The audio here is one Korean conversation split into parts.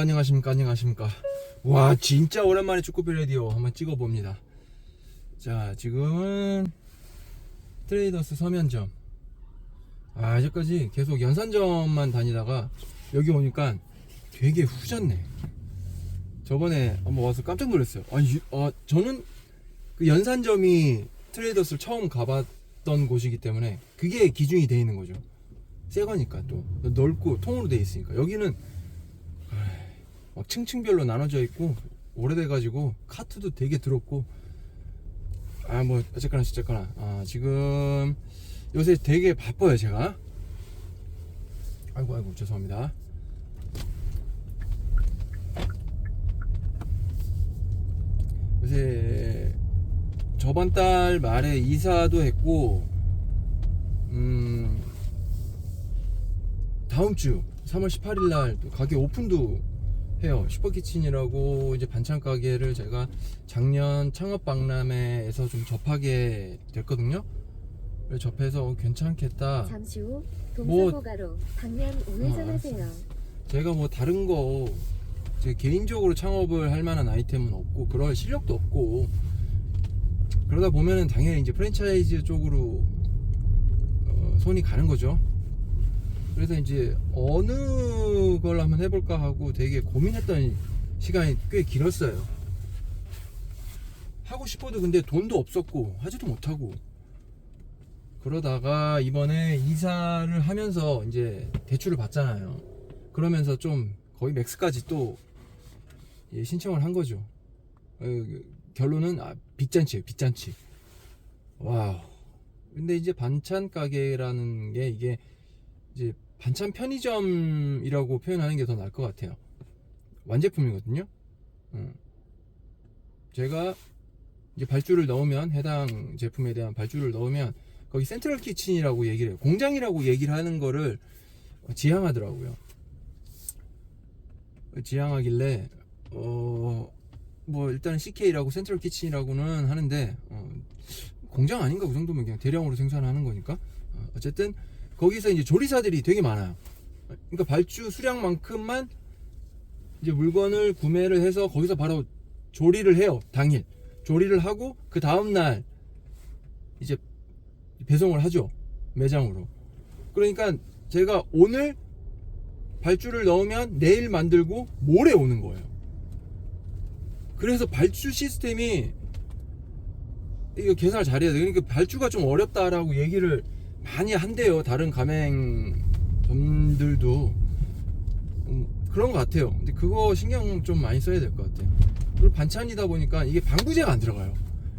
안녕하십니까. 와, 진짜 오랜만에 축구별 라디오 한번 찍어봅니다. 자, 지금은 트레이더스 서면점. 이제까지 계속 연산점만 다니다가 여기 오니까 되게 후졌네. 저번에 한번 와서 깜짝 놀랐어요. 저는 그 연산점이 트레이더스를 처음 가봤던 곳이기 때문에 그게 기준이 돼 있는 거죠. 새 거니까 또 넓고 통으로 돼 있으니까. 여기는 막 층층별로 나눠져 있고 오래돼 가지고 카트도 되게 더럽고 뭐 어쨌거나 지금 요새 되게 바빠요. 제가 아이고 죄송합니다. 요새 저번 달 말에 이사도 했고 다음 주 3월 18일 날 또 가게 오픈도 해요. 슈퍼키친이라고 이제 반찬 가게를 제가 작년 창업 박람회에서 좀 접하게 됐거든요. 그래서 접해서 괜찮겠다. 잠시 후 동사고가로 방면 우회전하세요. 제가 뭐 다른 거 제 개인적으로 창업을 할 만한 아이템은 없고 그럴 실력도 없고 그러다 보면은 당연히 이제 프랜차이즈 쪽으로 손이 가는 거죠. 그래서 이제 어느 걸 한번 해볼까 하고 되게 고민했던 시간이 꽤 길었어요. 하고 싶어도 근데 돈도 없었고 하지도 못하고 그러다가 이번에 이사를 하면서 이제 대출을 받잖아요. 그러면서 좀 거의 맥스까지 또 신청을 한 거죠. 결론은 빚잔치예요. 빚잔치. 와우. 근데 이제 반찬 가게라는 게 이게 이제 반찬 편의점이라고 표현하는 게 더 나을 것 같아요. 완제품이거든요. 제가 이제 발주를 넣으면 해당 제품에 대한 발주를 넣으면 거기 센트럴 키친이라고 얘기를 해요. 공장이라고 얘기를 하는 거를 지향하더라고요. 지향하길래 뭐 일단 CK라고 센트럴 키친이라고는 하는데 공장 아닌가? 그 정도면 그냥 대량으로 생산하는 거니까. 어쨌든 거기서 이제 조리사들이 되게 많아요. 그러니까 발주 수량만큼만 이제 물건을 구매를 해서 거기서 바로 조리를 해요. 당일 조리를 하고 그 다음날 이제 배송을 하죠. 매장으로. 그러니까 제가 오늘 발주를 넣으면 내일 만들고 모레 오는 거예요. 그래서 발주 시스템이 이거 계산을 잘해야 돼요. 그러니까 발주가 좀 어렵다라고 얘기를 많이 한대요. 다른 가맹점들도 그런 것 같아요. 근데 그거 신경 좀 많이 써야 될 것 같아요. 그리고 반찬이다 보니까 이게 방부제가 안 들어가요.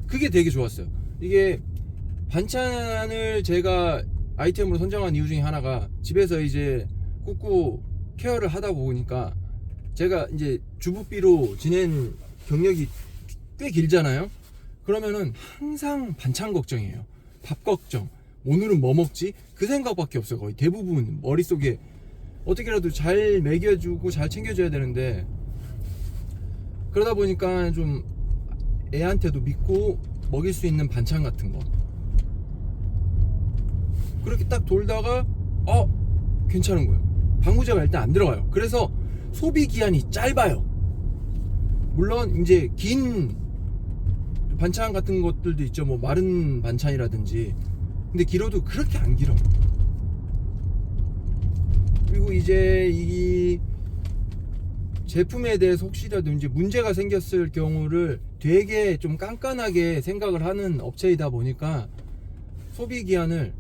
그게 되게 좋았어요. 이게 반찬을 제가 아이템으로 선정한 이유 중에 하나가 집에서 이제 꾹꾹 케어를 하다 보니까 제가 이제 주부비로 지낸 경력이 꽤 길잖아요. 그러면은 항상 반찬 걱정이에요. 밥 걱정. 오늘은 뭐 먹지? 그 생각밖에 없어요. 거의 대부분 머릿속에 어떻게라도 잘 먹여주고 잘 챙겨줘야 되는데 그러다 보니까 좀 애한테도 믿고 먹일 수 있는 반찬 같은 거 그렇게 딱 돌다가 괜찮은 거예요. 방부제가 일단 안 들어가요. 그래서 소비 기한이 짧아요. 물론 이제 긴 반찬 같은 것들도 있죠. 뭐 마른 반찬이라든지. 근데 길어도 그렇게 안 길어. 그리고 이제 이 제품에 대해서 혹시라도 이제 문제가 생겼을 경우를 되게 좀 깐깐하게 생각을 하는 업체이다 보니까 소비 기한을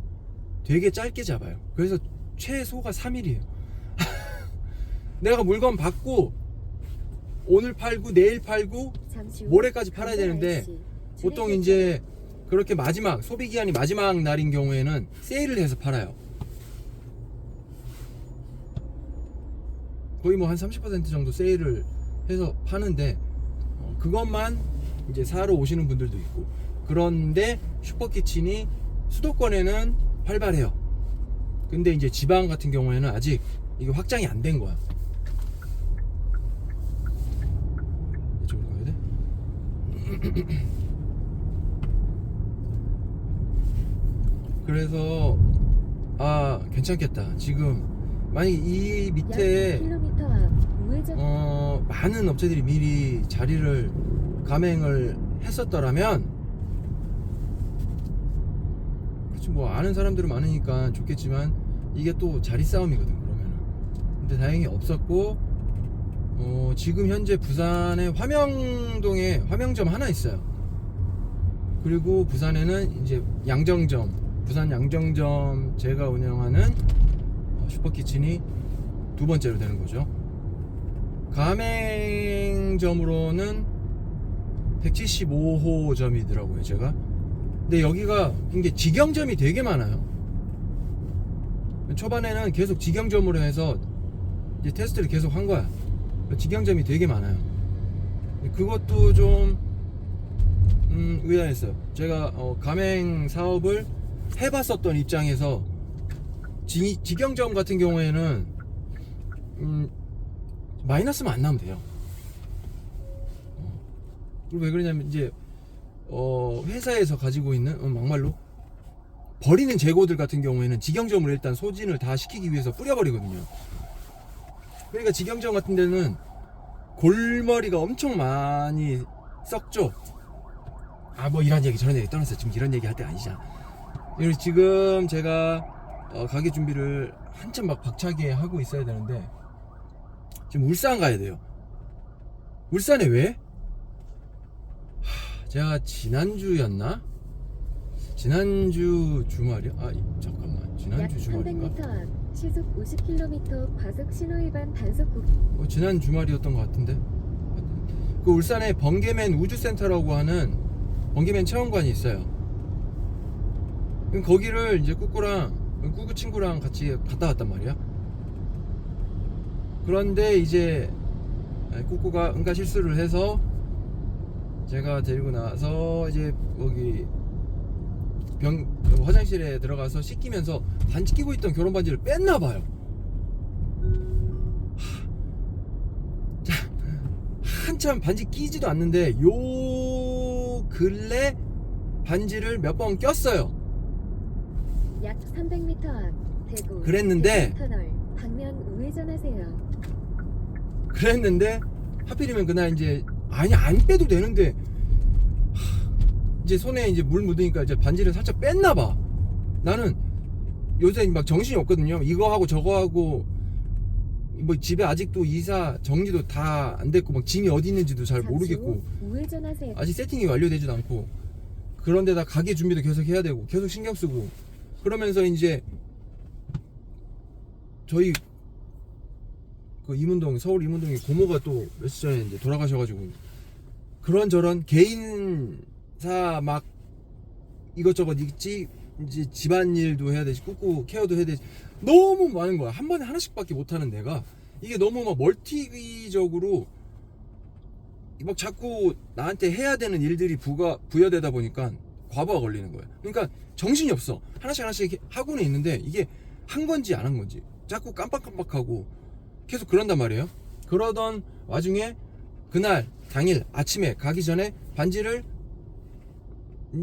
되게 짧게 잡아요. 그래서 최소가 3일이에요. 내가 물건 받고 오늘 팔고 내일 팔고 모레까지 팔아야 되는데 보통 이제 그렇게 마지막 소비 기한이 마지막 날인 경우에는 세일을 해서 팔아요. 거의 뭐 한 30% 정도 세일을 해서 파는데 그것만 이제 사러 오시는 분들도 있고. 그런데 슈퍼키친이 수도권에는 활발해요. 근데 이제 지방 같은 경우에는 아직 이게 확장이 안 된 거야. 이쪽으로 가야 돼? 그래서 괜찮겠다. 지금 만약 이 밑에 1km 앞 우회전. 많은 업체들이 미리 자리를 가맹을 했었더라면, 그렇지 뭐 아는 사람들은 많으니까 좋겠지만 이게 또 자리 싸움이거든 그러면은. 근데 다행히 없었고, 지금 현재 부산에 화명동에 화명점 하나 있어요. 그리고 부산에는 이제 양정점, 부산 양정점 제가 운영하는 슈퍼키친이 두 번째로 되는 거죠. 가맹점으로는 175호점이더라고요 제가. 근데 여기가 이게 직영점이 되게 많아요. 초반에는 계속 직영점으로 해서 이제 테스트를 계속 한 거야. 직영점이 되게 많아요. 그것도 좀 의아했어요. 제가 가맹 사업을 해봤었던 입장에서 직영점 같은 경우에는 마이너스만 안 나면 돼요. 그리고 왜 그러냐면 이제 회사에서 가지고 있는 막말로 버리는 재고들 같은 경우에는 직영점으로 일단 소진을 다 시키기 위해서 뿌려버리거든요. 그러니까 직영점 같은 데는 골머리가 엄청 많이 썩죠. 뭐 이런 얘기 저런 얘기 떠나서 지금 이런 얘기 할 때가 아니잖아. 그래서 지금 제가 가게 준비를 한참 막 박차게 하고 있어야 되는데, 지금 울산 가야 돼요. 울산에 왜? 제가 지난주였나? 지난주 주말이요? 잠깐만, 지난주 주말인가? 300m 앞 시속 50km 과속 신호 위반 단속 지난 주말이었던 것 같은데. 그 울산에 번개맨 우주센터라고 하는 번개맨 체험관이 있어요. 그럼 거기를 이제 꾸꾸 친구랑 같이 갔다 왔단 말이야. 그런데 이제 꾸꾸가 응가 실수를 해서 제가 데리고 나서 이제 거기 화장실에 들어가서 씻기면서 반지 끼고 있던 결혼 반지를 뺐나 봐요. 자, 한참 반지 끼지도 않는데 요 근래 반지를 몇 번 꼈어요. 약 300m 앞 대구 그랬는데 터널 방면 우회전하세요. 그랬는데 하필이면 그날 이제 안 빼도 되는데 이제 손에 이제 물 묻으니까 이제 반지를 살짝 뺐나 봐. 나는 요새 막 정신이 없거든요. 이거 하고 저거 하고 뭐 집에 아직도 이사 정리도 다 안 됐고 막 짐이 어디 있는지도 잘 모르겠고 우회전하세요. 아직 세팅이 완료되지도 않고, 그런데다 가게 준비도 계속 해야 되고 계속 신경 쓰고 그러면서 이제 저희 그 서울 이문동에 고모가 또 며칠 전에 이제 돌아가셔가지고 그런저런 개인사 막 이것저것 있지, 이제 집안일도 해야 되지, 꾸꾸 케어도 해야 되지, 너무 많은 거야. 한 번에 하나씩밖에 못하는 내가 이게 너무 막 멀티적으로 막 자꾸 나한테 해야 되는 일들이 부여되다 보니까 과부하 걸리는 거야. 그러니까 정신이 없어. 하나씩 하고는 있는데 이게 한 건지 안 한 건지 자꾸 깜빡깜빡하고 계속 그런단 말이에요. 그러던 와중에 그날 당일 아침에 가기 전에 반지를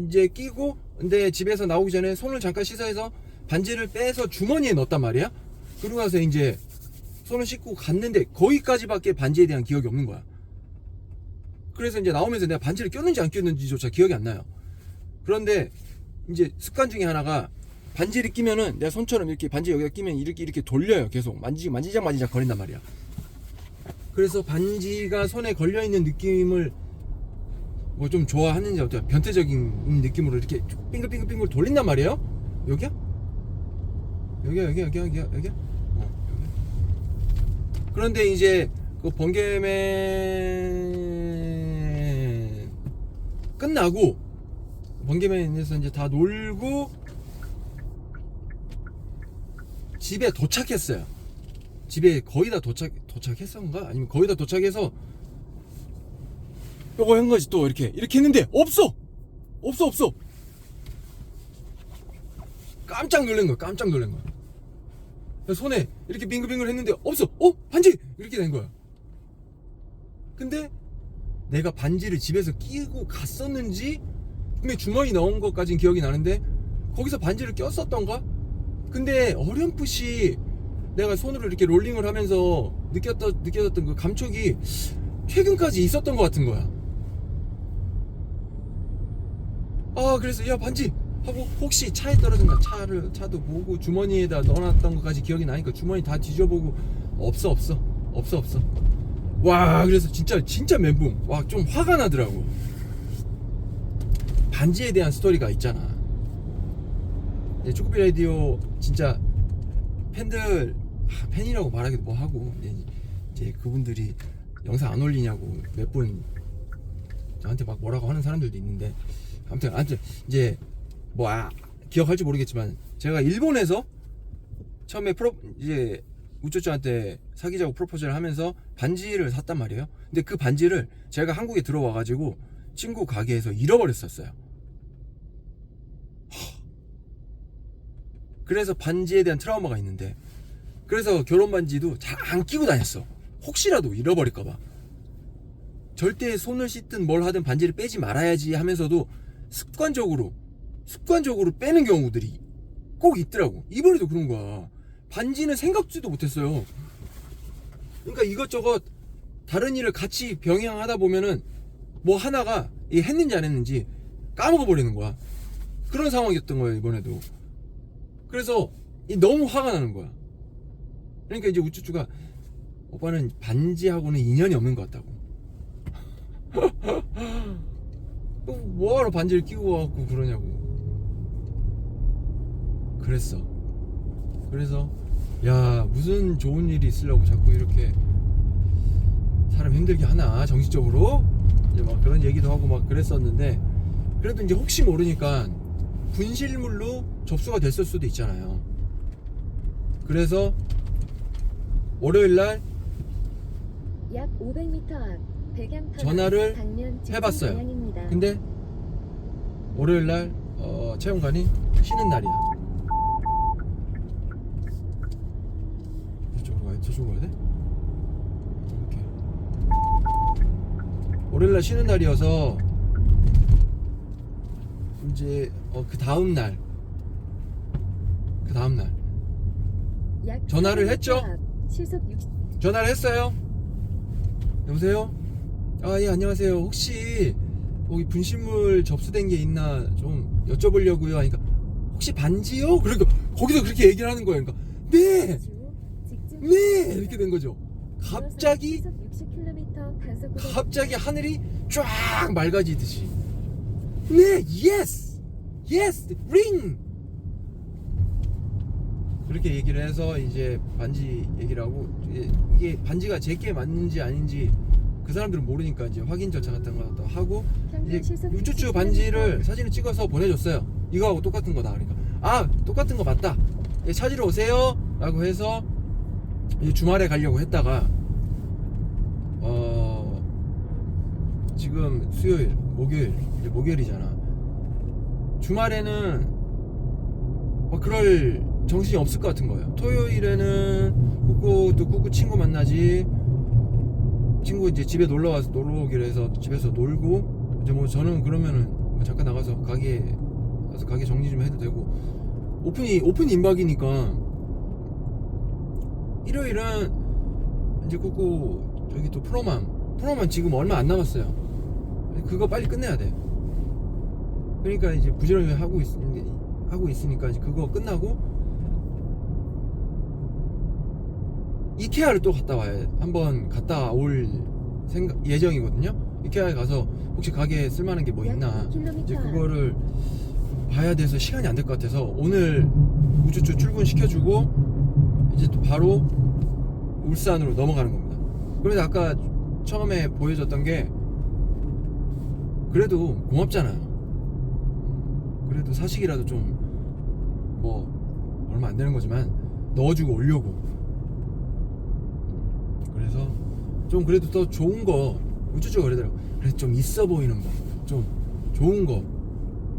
이제 끼고, 근데 집에서 나오기 전에 손을 잠깐 씻어서 반지를 빼서 주머니에 넣었단 말이야. 그러고 나서 이제 손을 씻고 갔는데 거기까지밖에 반지에 대한 기억이 없는 거야. 그래서 이제 나오면서 내가 반지를 꼈는지 안 꼈는지조차 기억이 안 나요. 그런데 이제 습관 중에 하나가 반지를 끼면은 내가 손처럼 이렇게 반지 여기다 끼면 이렇게 돌려요. 계속 만지작 거린단 말이야. 그래서 반지가 손에 걸려있는 느낌을 뭐 좀 좋아하는지 어때요? 변태적인 느낌으로 이렇게 빙글빙글 돌린단 말이에요. 여기야? 여기야. 그런데 이제 그 번개맨 끝나고 번개맨에서 이제 다 놀고 집에 도착했어요. 집에 거의 다 도착했었는가? 아니면 거의 다 도착해서 요거 한 거지. 또 이렇게 했는데 없어. 깜짝 놀란 거야. 손에 이렇게 빙글빙글 했는데 없어. 반지! 이렇게 된 거야. 근데 내가 반지를 집에서 끼고 갔었는지 분명히 주머니 넣은 것까지는 기억이 나는데 거기서 반지를 꼈었던가? 근데 어렴풋이 내가 손으로 이렇게 롤링을 하면서 느껴졌던 그 감촉이 최근까지 있었던 것 같은 거야. 아, 그래서 야, 반지 하고 혹시 차에 떨어진가 차도 보고 주머니에다 넣어놨던 것까지 기억이 나니까 주머니 다 뒤져보고 없어. 와, 그래서 진짜 멘붕. 와, 좀 화가 나더라고. 반지에 대한 스토리가 있잖아. 쭈꾸미 라디오 진짜 팬이라고 말하기도 뭐하고, 이제 그분들이 영상 안 올리냐고 몇 분 저한테 막 뭐라고 하는 사람들도 있는데, 아무튼 이제 뭐 기억할지 모르겠지만 제가 일본에서 처음에 이제 우쭈쭈한테 사귀자고 프로포즈를 하면서 반지를 샀단 말이에요. 근데 그 반지를 제가 한국에 들어와가지고 친구 가게에서 잃어버렸었어요. 그래서 반지에 대한 트라우마가 있는데, 그래서 결혼 반지도 잘 안 끼고 다녔어. 혹시라도 잃어버릴까봐. 절대 손을 씻든 뭘 하든 반지를 빼지 말아야지 하면서도 습관적으로 빼는 경우들이 꼭 있더라고. 이번에도 그런 거야. 반지는 생각지도 못했어요. 그러니까 이것저것 다른 일을 같이 병행하다 보면은 뭐 하나가 했는지 안 했는지 까먹어 버리는 거야. 그런 상황이었던 거예요, 이번에도. 그래서 너무 화가 나는 거야. 그러니까 이제 우쭈쭈가 오빠는 반지하고는 인연이 없는 것 같다고. 뭐하러 반지를 끼고 와갖고 그러냐고. 그래서 야, 무슨 좋은 일이 있으려고 자꾸 이렇게 사람 힘들게 하나, 정신적으로. 이제 막 그런 얘기도 하고 막 그랬었는데, 그래도 이제 혹시 모르니까 분실물로 접수가 됐을 수도 있잖아요. 그래서 월요일날 약 500m 앞 백양 전화를 해봤어요. 근데 월요일날 채용관이 쉬는 날이야. 이쪽으로 가야 돼? 저쪽으로 가야 돼? 이렇게. 월요일날 쉬는 날이어서 이제 그 다음날 전화를 했죠? 전화를 했어요. 여보세요? 아, 예, 안녕하세요. 혹시 거기 분실물 접수된 게 있나 좀 여쭤보려고요. 하니까 혹시 반지요? 그러니까 거기서 그렇게 얘기를 하는 거예요. 그러니까 네 이렇게 된 거죠. 갑자기 하늘이 쫙 맑아지듯이 네, yes ring. 그렇게 얘기를 해서 이제 반지 얘기를 하고, 이게 반지가 제게 맞는지 아닌지 그 사람들은 모르니까 이제 확인 절차 같은 거 하고, 이제 우쭈쭈 반지를 사진을 찍어서 보내줬어요. 이거하고 똑같은 거다. 그러니까 아, 똑같은 거 맞다, 예, 찾으러 오세요 라고 해서 이제 주말에 가려고 했다가 지금 수요일, 목요일, 이제 목요일이잖아. 주말에는 막 그럴 정신이 없을 것 같은 거예요. 토요일에는 꾸꾸 친구 만나지. 친구 이제 집에 놀러 오기로 해서 집에서 놀고, 이제 뭐 저는 그러면은 뭐 잠깐 나가서 가게 정리 좀 해도 되고, 오픈 임박이니까 일요일은 이제 꾸꾸 저기 또 프로만 지금 얼마 안 남았어요. 그거 빨리 끝내야 돼. 그러니까 이제 부지런히 하고 있으니까 이제 그거 끝나고 이케아를 또 한번 갔다 올 예정이거든요. 이케아에 가서 혹시 가게에 쓸만한 게 뭐 있나, 이제 그거를 봐야 돼서 시간이 안 될 것 같아서 오늘 우쭈쭈 출근시켜주고 이제 또 바로 울산으로 넘어가는 겁니다. 그래서 아까 처음에 보여줬던 게 그래도 고맙잖아요. 그래도 사식이라도 좀 뭐 얼마 안 되는 거지만 넣어주고 오려고. 그래서 좀 그래도 더 좋은 거, 우쭈쭈가 그러더라고. 그래서 좀 있어 보이는 거, 좀 좋은 거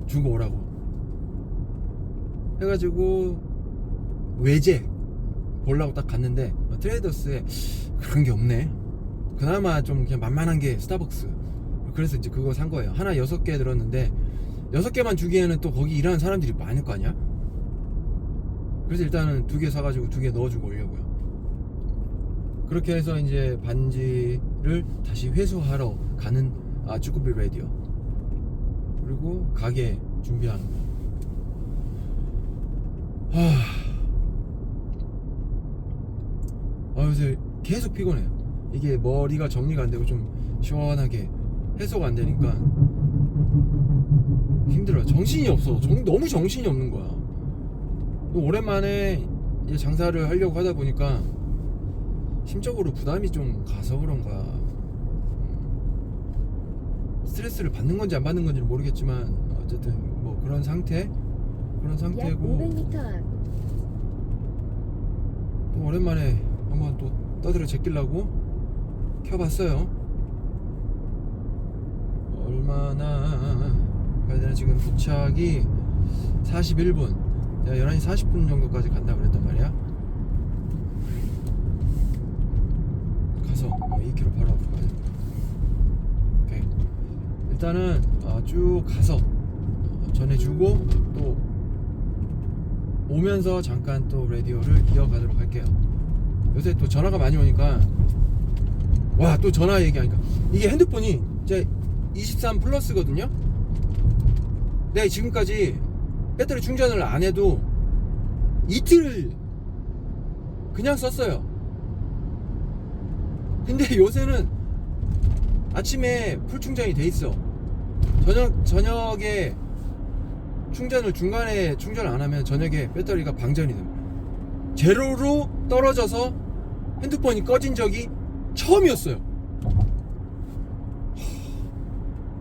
주고 오라고 해가지고 외제 보려고 딱 갔는데 트레이더스에 그런 게 없네. 그나마 좀 그냥 만만한 게 스타벅스. 그래서 이제 그거 산 거예요. 하나 6개 들었는데 6개만 주기에는 또 거기 일하는 사람들이 많을 거 아니야? 그래서 일단은 2개 사가지고 2개 넣어주고 오려고요. 그렇게 해서 이제 반지를 다시 회수하러 가는 쭈꾸미 라디오, 그리고 가게 준비하는 거. 요새 계속 피곤해요. 이게 머리가 정리가 안 되고 좀 시원하게 해소가 안 되니까 힘들어요. 정신이 없어. 너무 정신이 없는 거야. 오랜만에 이제 장사를 하려고 하다 보니까 심적으로 부담이 좀 가서 그런가, 스트레스를 받는 건지 안 받는 건지는 모르겠지만 어쨌든 뭐 그런 상태고, 약 500m 앞. 또 오랜만에 한번 또 떠들어 제끼려고 켜봤어요. 얼마나 가야 되나. 지금 도착이 41분. 내가 11시 40분 정도까지 간다고 그랬단 말이야. 가서 2km 바로 앞으로 가야 돼. 오케이. 일단은 쭉 가서 전해주고 또 오면서 잠깐 또 라디오를 이어가도록 할게요. 요새 또 전화가 많이 오니까, 와, 또 전화 얘기하니까 이게 핸드폰이 이제 23 플러스거든요. 내가 지금까지 배터리 충전을 안 해도 이틀 그냥 썼어요. 근데 요새는 아침에 풀 충전이 돼 있어. 저녁에 충전을 중간에 충전을 안 하면 저녁에 배터리가 방전이 됩니다. 제로로 떨어져서 핸드폰이 꺼진 적이 처음이었어요.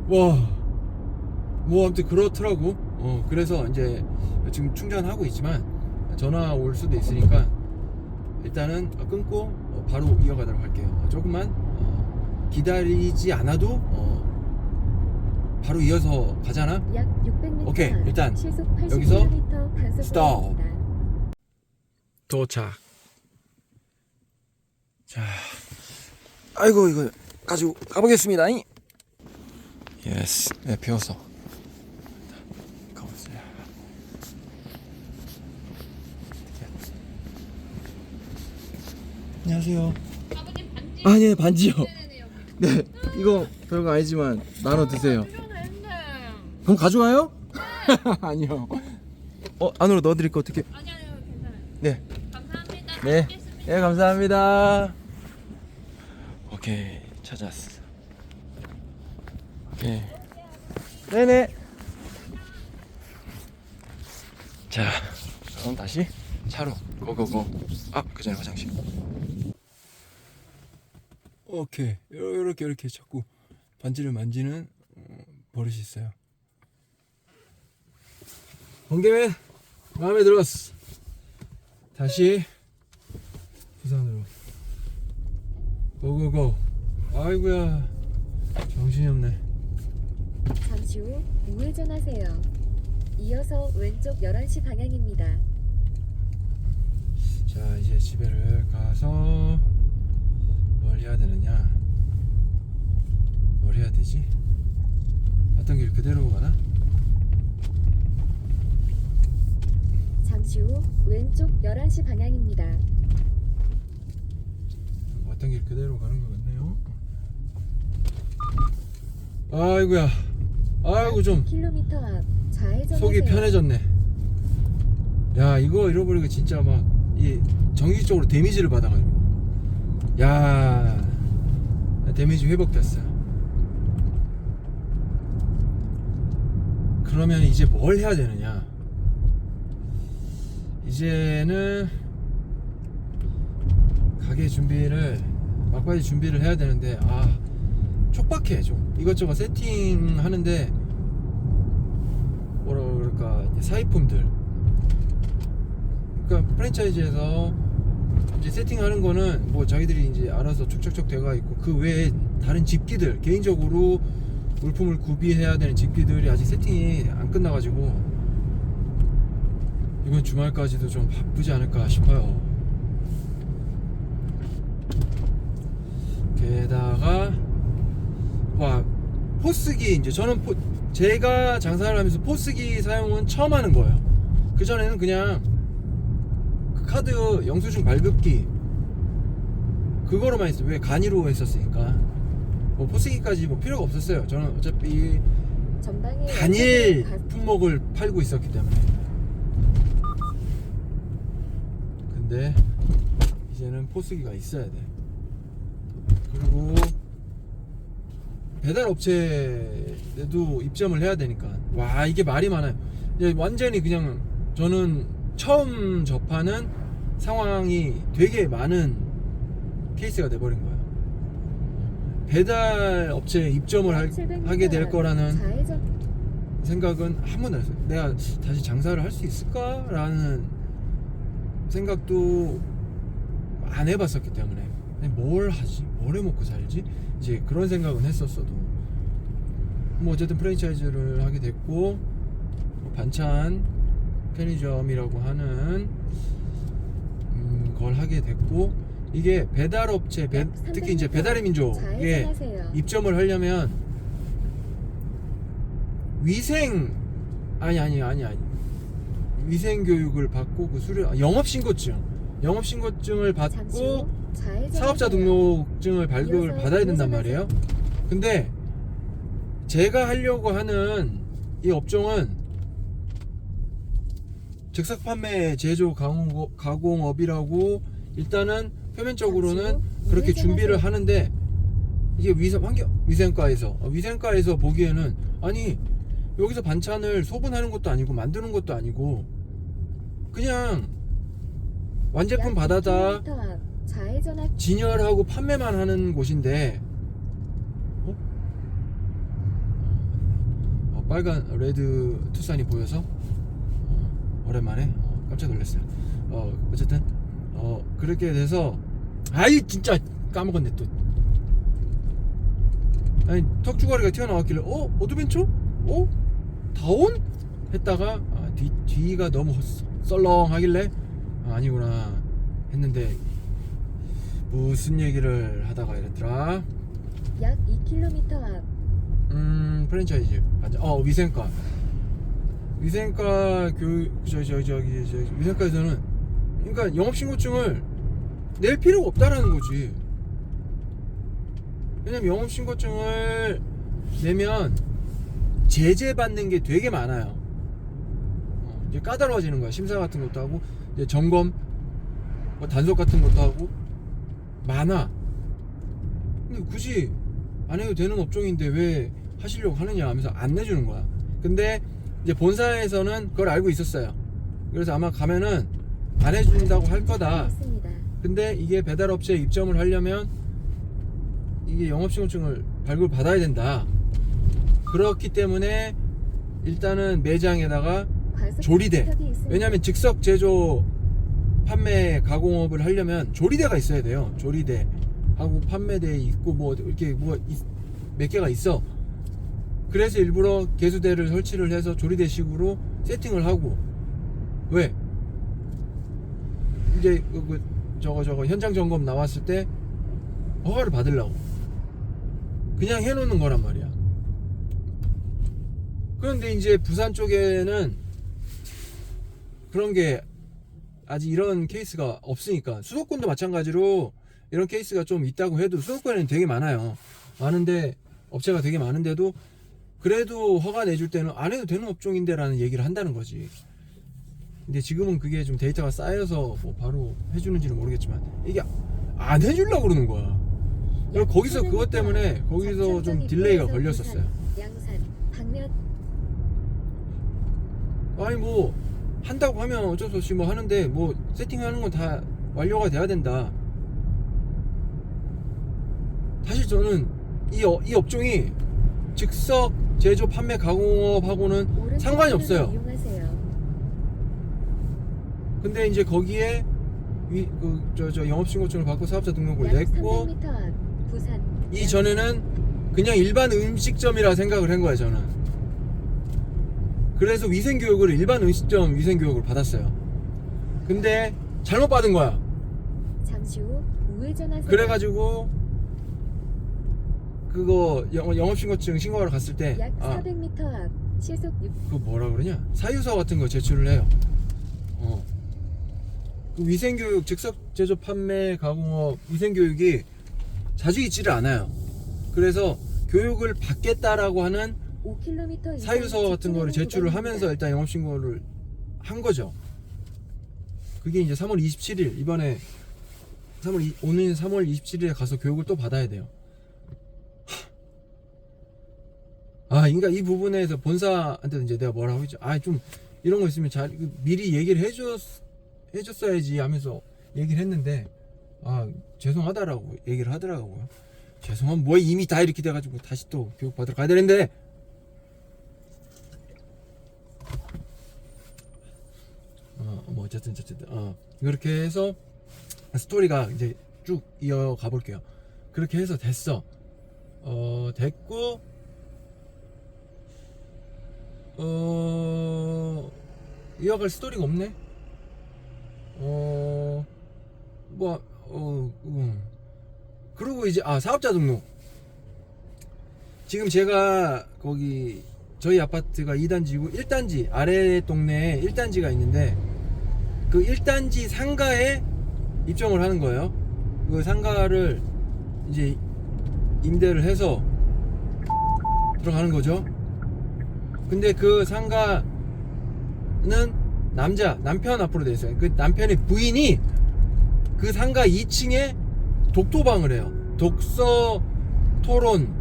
와, 뭐 아무튼 그렇더라고. 그래서 이제 지금 충전하고 있지만 전화 올 수도 있으니까 일단은 끊고 바로 이어가도록 할게요. 조금만 기다리지 않아도 바로 이어서 가잖아. 약 600m 오케이, 일단 시속 여기서 80km 단속 스톱. 구간입니다. 도착. 자, 아이고 이거 가지고 가보겠습니다. 예스. 네, 비워서 가보세요. 안녕하세요. 아버님 반지. 네, 반지요. 네네네, 여기. 네, 이거 별거 아니지만 나눠 드세요. 필요했네. 그럼 가져가요? 아니요. 안으로 넣어드릴 거 어떻게? 아니요, 괜찮아요. 네. 감사합니다. 네. 먹겠습니다. 네, 감사합니다. 오케이, 찾았어. 오케이. 네네. 자, 그럼 다시 차로 고고고. 그 전에 화장실. 오케이. 이렇게 자꾸 반지를 만지는 버릇이 있어요. 번개맨 마음에 들었어. 다시 부산으로 고고고. 아이고야, 정신이 없네. 잠시 후 우회전하세요. 이어서 왼쪽 11시 방향입니다. 자, 이제 집에를 가서 뭘 해야 되느냐, 뭘 해야 되지? 왔던 길 그대로 가나? 잠시 후 왼쪽 11시 방향입니다. 왔던 길 그대로 가는 것 같네요. 아이고야, 아이고 좀 1km 앞 좌회전하세요. 속이 편해졌네. 야, 이거 잃어버리고 진짜 막 이 정신적으로 데미지를 받아가지고, 야, 데미지 회복됐어. 그러면 이제 뭘 해야 되느냐? 이제는 가게 준비를, 막바지 준비를 해야 되는데 촉박해. 좀 이것저것 세팅하는데 뭐라 그럴까, 사입품들, 그러니까 프랜차이즈에서 이제 세팅하는 거는 뭐 자기들이 이제 알아서 촉촉촉 돼가 있고, 그 외에 다른 집기들, 개인적으로 물품을 구비해야 되는 집기들이 아직 세팅이 안 끝나가지고 이번 주말까지도 좀 바쁘지 않을까 싶어요. 게다가 포스기, 이제 저는 제가 장사를 하면서 포스기 사용은 처음 하는 거예요. 그전에는 그냥 그 카드 영수증 발급기 그거로만 했어요. 왜 간이로 했었으니까 뭐 포스기까지 뭐 필요가 없었어요. 저는 어차피 전방에 단일 왼쪽으로 품목을 팔고 있었기 때문에. 근데 이제는 포스기가 있어야 돼. 그리고 배달 업체에도 입점을 해야 되니까. 와, 이게 말이 많아요. 이제 완전히 그냥 저는 처음 접하는 상황이 되게 많은 케이스가 돼버린 거예요. 배달 업체에 입점을 하게 될 거라는 좌회전 생각은 한 번도 안 했어요. 내가 다시 장사를 할 수 있을까라는 생각도 안 해봤었기 때문에 뭘 하지? 뭘 해먹고 살지? 이제 그런 생각은 했었어도 뭐 어쨌든 프랜차이즈를 하게 됐고 반찬 편의점이라고 하는 걸 하게 됐고 이게 배달업체 특히 이제 배달의 민족에 좌회전하세요. 입점을 하려면 위생 위생 교육을 받고 그 수료 영업신고증을 잠시 받고 후 좌회전하세요. 사업자 등록증을 발급을 이어서 받아야 된단 우회전하세요. 말이에요. 근데 제가 하려고 하는 이 업종은 즉석 판매 제조 가공업이라고 일단은 표면적으로는 잠시 후 그렇게 우회전하세요. 준비를 하는데 이게 위생과에서 보기에는 아니 여기서 반찬을 소분하는 것도 아니고 만드는 것도 아니고 그냥 완제품 약 받아다 2km 앞 좌회전하세요. 진열하고 판매만 하는 곳인데 빨간 레드 투싼이 보여서 오랜만에 깜짝 놀랐어요. 어쨌든 그렇게 돼서 아이 진짜 까먹었네 또. 아니 턱주가리가 튀어나왔길래 어드벤처? 다온? 했다가 뒤가 너무 썰렁하길래 아니구나 했는데 무슨 얘기를 하다가 이랬더라. 약 2km 앞 프랜차이즈 맞아. 위생과 위생과에서는 그러니까 영업신고증을 낼 필요가 없다라는 거지. 왜냐면 영업신고증을 내면 제재받는 게 되게 많아요. 이제 까다로워지는 거야. 심사 같은 것도 하고 이제 점검 뭐 단속 같은 것도 하고 많아. 근데 굳이 안 해도 되는 업종인데 왜 하시려고 하느냐 하면서 안 내주는 거야. 근데 이제 본사에서는 그걸 알고 있었어요. 그래서 아마 가면은 안 해준다고 할 거다. 있습니다. 근데 이게 배달업체에 입점을 하려면 이게 영업신고증을 발급을 받아야 된다. 그렇기 때문에 일단은 매장에다가 과속 조리대. 방지턱이 있습니다. 왜냐하면 즉석 제조 판매 가공업을 하려면 조리대가 있어야 돼요. 조리대 하고 판매대 있고 뭐 이렇게 몇 개가 있어. 그래서 일부러 개수대를 설치를 해서 조리대식으로 세팅을 하고 왜? 이제 저거 현장 점검 나왔을 때 허가를 받으려고 그냥 해놓는 거란 말이야. 그런데 이제 부산 쪽에는 그런 게 아직 이런 케이스가 없으니까 수도권도 마찬가지로 이런 케이스가 좀 있다고 해도 수도권에는 되게 많아요. 많은데 업체가 되게 많은데도 그래도 허가 내줄 때는 안 해도 되는 업종인데 라는 얘기를 한다는 거지. 근데 지금은 그게 좀 데이터가 쌓여서 뭐 바로 해주는지는 모르겠지만 이게 안 해주려고 그러는 거야. 그리고 거기서 그것 때문에 거기서 좀 딜레이가 걸렸었어요. 양산 방면 아니 뭐 한다고 하면 어쩔 수 없이 뭐 하는데 뭐 세팅하는 건 다 완료가 돼야 된다. 사실 저는 이 업종이 즉석 제조 판매 가공업하고는 상관이 없어요. 이용하세요. 근데 이제 거기에 영업신고증을 받고 사업자 등록을 약 냈고 300m 앞 부산 이전에는 그냥 일반 음식점이라 생각을 한 거야 저는. 그래서 위생교육을 일반 음식점 위생교육을 받았어요. 근데 잘못 받은 거야. 잠시 후 우회전하세요. 그래가지고 그거 영업신고증 신고하러 갔을 때 약 400m 앞 시속 6. 그거 뭐라 그러냐? 사유서 같은 거 제출을 해요. 그 위생교육, 즉석 제조 판매 가공업 위생교육이 자주 있지를 않아요. 그래서 교육을 받겠다라고 하는 5km 사유서 같은 거를 제출을 하면서 일단 영업신고를 한 거죠. 그게 이제 3월 27일 이번에 오늘 3월 27일에 가서 교육을 또 받아야 돼요. 그러니까 이 부분에서 본사한테도 이제 내가 뭐라고 했죠. 좀 이런 거 있으면 잘 미리 얘기를 해줬어야지 하면서 얘기를 했는데 죄송하다라고 얘기를 하더라고요. 죄송하면 뭐 이미 다 이렇게 돼가지고 다시 또 교육 받으러 가야 되는데 뭐 어쨌든 그렇게 해서 스토리가 이제 쭉 이어가 볼게요. 그렇게 해서 됐어. 됐고 이어갈 스토리가 없네. 그리고 이제 사업자 등록. 지금 제가 거기 저희 아파트가 2단지고 1단지 아래 동네에 1단지가 있는데 그 1단지 상가에 입점을 하는 거예요. 그 상가를 이제 임대를 해서 들어가는 거죠. 근데 그 상가는 남편 앞으로 돼 있어요. 그 남편의 부인이 그 상가 2층에 독도방을 해요. 독서 토론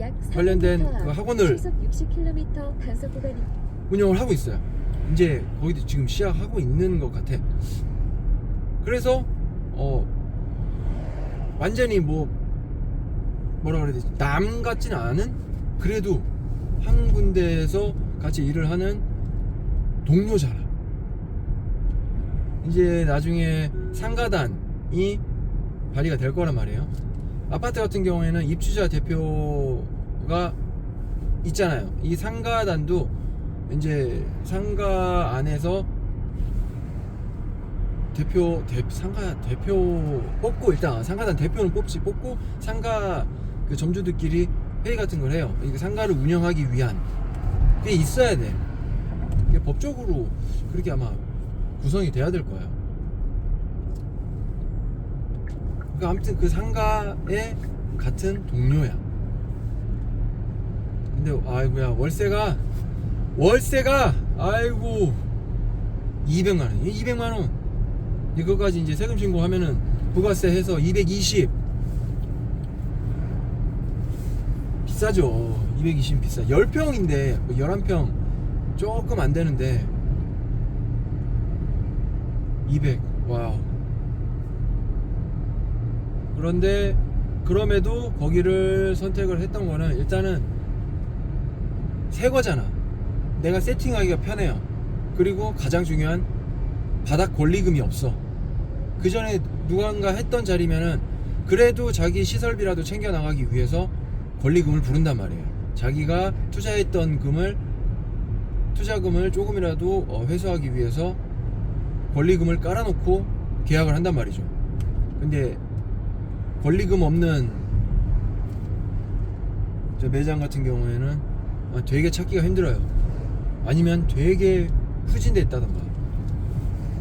약 관련된 400m 그 앞 학원을 시속 60km 단속 구간이. 운영을 하고 있어요. 이제 거기도 지금 시작하고 있는 것 같아. 그래서 완전히 뭐라 그래야 되지? 남 같지는 않은, 그래도 한 군데에서 같이 일을 하는 동료잖아. 이제 나중에 상가단이 발의가 될 거란 말이에요. 아파트 같은 경우에는 입주자 대표가 있잖아요. 이 상가단도 이제 상가 안에서 상가 대표 뽑고, 일단 상가단 대표는 뽑고 상가 그 점주들끼리 회의 같은 걸 해요. 이게 상가를 운영하기 위한 게 있어야 돼. 이게 법적으로 그렇게 아마 구성이 돼야 될 거예요. 그러니까 아무튼 그 상가의 같은 동료야. 근데 아이고야, 월세가 아이고 200만원 200만원. 이거까지 이제 세금 신고하면은 부가세 해서 220. 비싸죠. 220 비싸. 10평인데 11평 조금 안 되는데 200. 와우. 그런데 그럼에도 거기를 선택을 했던 거는 일단은 새 거잖아. 내가 세팅하기가 편해요. 그리고 가장 중요한, 바닥 권리금이 없어. 그 전에 누군가 했던 자리면은 그래도 자기 시설비라도 챙겨 나가기 위해서 권리금을 부른단 말이에요. 자기가 투자했던 투자금을 조금이라도 회수하기 위해서 권리금을 깔아놓고 계약을 한단 말이죠. 근데 권리금 없는 저 매장 같은 경우에는 되게 찾기가 힘들어요. 아니면 되게 후진돼 있다던가.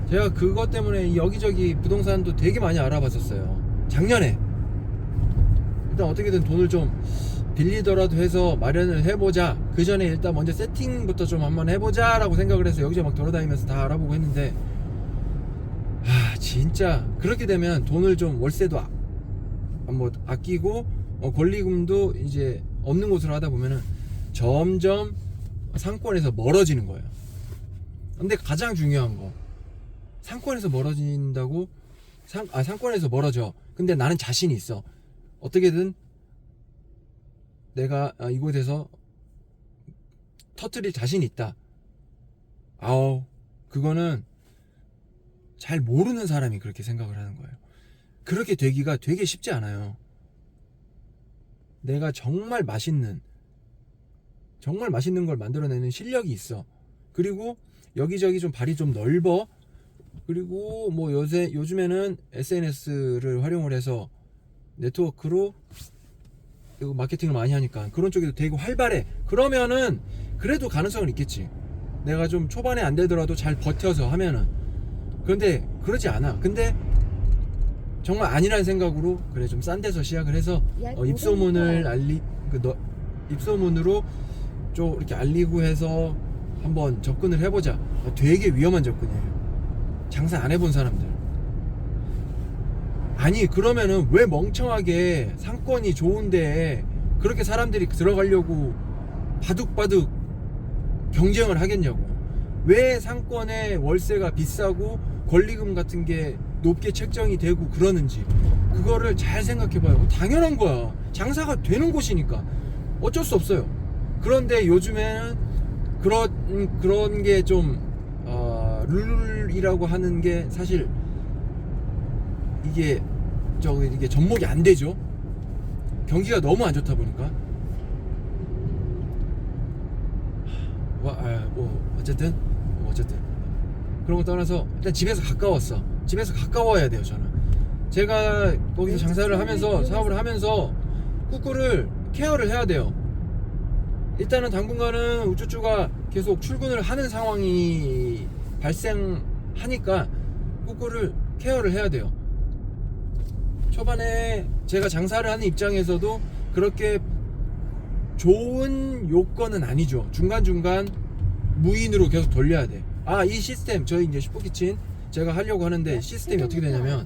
제가 그것 때문에 여기저기 부동산도 되게 많이 알아봤었어요. 작년에 일단 어떻게든 돈을 좀 빌리더라도 해서 마련을 해보자. 그 전에 일단 먼저 세팅부터 좀 한번 해보자 라고 생각을 해서 여기저기 막 돌아다니면서 다 알아보고 했는데, 진짜 그렇게 되면 돈을 좀 월세도 아끼고 권리금도 이제 없는 곳으로 하다 보면은 점점 상권에서 멀어지는 거예요. 근데 가장 중요한 거, 상권에서 멀어진다고 상권에서 멀어져. 근데 나는 자신이 있어. 어떻게든 내가 이곳에서 터뜨릴 자신이 있다. 그거는 잘 모르는 사람이 그렇게 생각을 하는 거예요. 그렇게 되기가 되게 쉽지 않아요. 내가 정말 맛있는 걸 만들어내는 실력이 있어. 그리고 여기저기 좀 발이 좀 넓어. 그리고 뭐 요즘에는 SNS를 활용을 해서 네트워크로 이거 마케팅을 많이 하니까 그런 쪽에도 되게 활발해. 그러면은 그래도 가능성은 있겠지. 내가 좀 초반에 안 되더라도 잘 버텨서 하면은. 그런데 그러지 않아. 근데 정말 아니라는 생각으로 그래 좀 싼 데서 시작을 해서 입소문을 입소문으로 좀 이렇게 알리고 해서 한번 접근을 해보자. 되게 위험한 접근이에요. 장사 안 해본 사람들. 아니 그러면은 왜 멍청하게 상권이 좋은데 그렇게 사람들이 들어가려고 바둑바둑 경쟁을 하겠냐고. 왜 상권에 월세가 비싸고 권리금 같은 게 높게 책정이 되고 그러는지 그거를 잘 생각해봐요. 당연한 거야. 장사가 되는 곳이니까 어쩔 수 없어요. 그런데 요즘에는 그런 게 좀 룰이라고 하는 게 사실 이게 접목이 안 되죠. 경기가 너무 안 좋다 보니까. 어쨌든 그런 거 떠나서 일단 집에서 가까웠어. 집에서 가까워야 돼요. 저는 제가 거기서 장사를 하면서 사업을 하면서 꾸꾸를 케어를 해야 돼요. 일단은 당분간은 우쭈쭈가 계속 출근을 하는 상황이 발생하니까 꾸꾸를 케어를 해야 돼요. 초반에 제가 장사를 하는 입장에서도 그렇게 좋은 요건은 아니죠. 중간중간 무인으로 계속 돌려야 돼. 이 시스템 저희 이제 슈퍼키친 제가 하려고 하는데 시스템이 어떻게 되냐면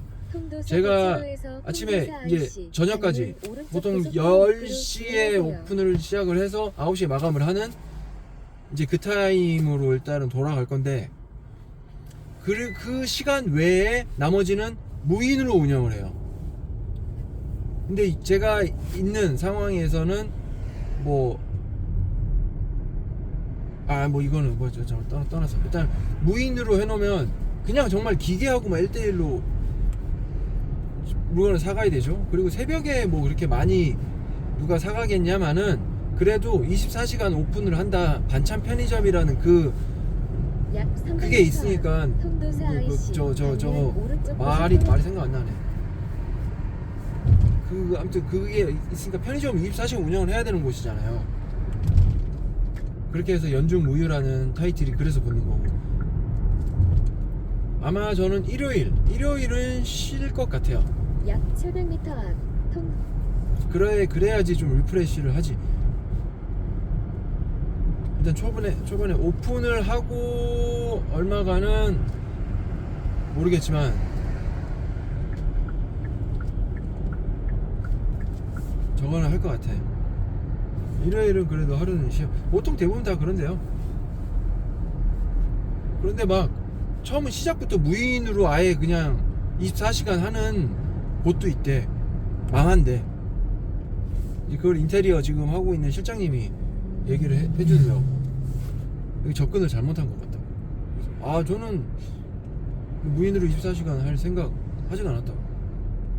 제가 아침에 이제 저녁까지 보통 10시에 오픈을 시작을 해서 9시에 마감을 하는 이제 그 타임으로 일단은 돌아갈 건데 그 시간 외에 나머지는 무인으로 운영을 해요. 근데 제가 있는 상황에서는 이거는 떠나서 일단 무인으로 해놓으면 그냥 정말 기계하고 1대1로 물건을 사가야 되죠. 그리고 새벽에 그렇게 많이 누가 사가겠냐마는 그래도 24시간 오픈을 한다. 반찬 편의점이라는 그게 있으니까 말이 생각 안 나네. 아무튼 그게 있으니까 편의점 24시간 운영을 해야 되는 곳이잖아요. 그렇게 해서 연중 무휴라는 타이틀이 그래서 붙는 거고. 아마 저는 일요일은 쉴 것 같아요. 약 700m 앞 그래야지 좀 리프레시를 하지. 일단 초반에 오픈을 하고 얼마간은 모르겠지만 저거는 할 것 같아. 일요일은 그래도 하루는 쉬어. 보통 대부분 다 그런데요. 그런데 처음은 시작부터 무인으로 아예 그냥 24시간 하는 곳도 있대. 망한데. 그걸 인테리어 지금 하고 있는 실장님이 얘기를 해주더라고. 여기 접근을 잘못한 것 같다고. 저는 무인으로 24시간 할 생각 하진 않았다고.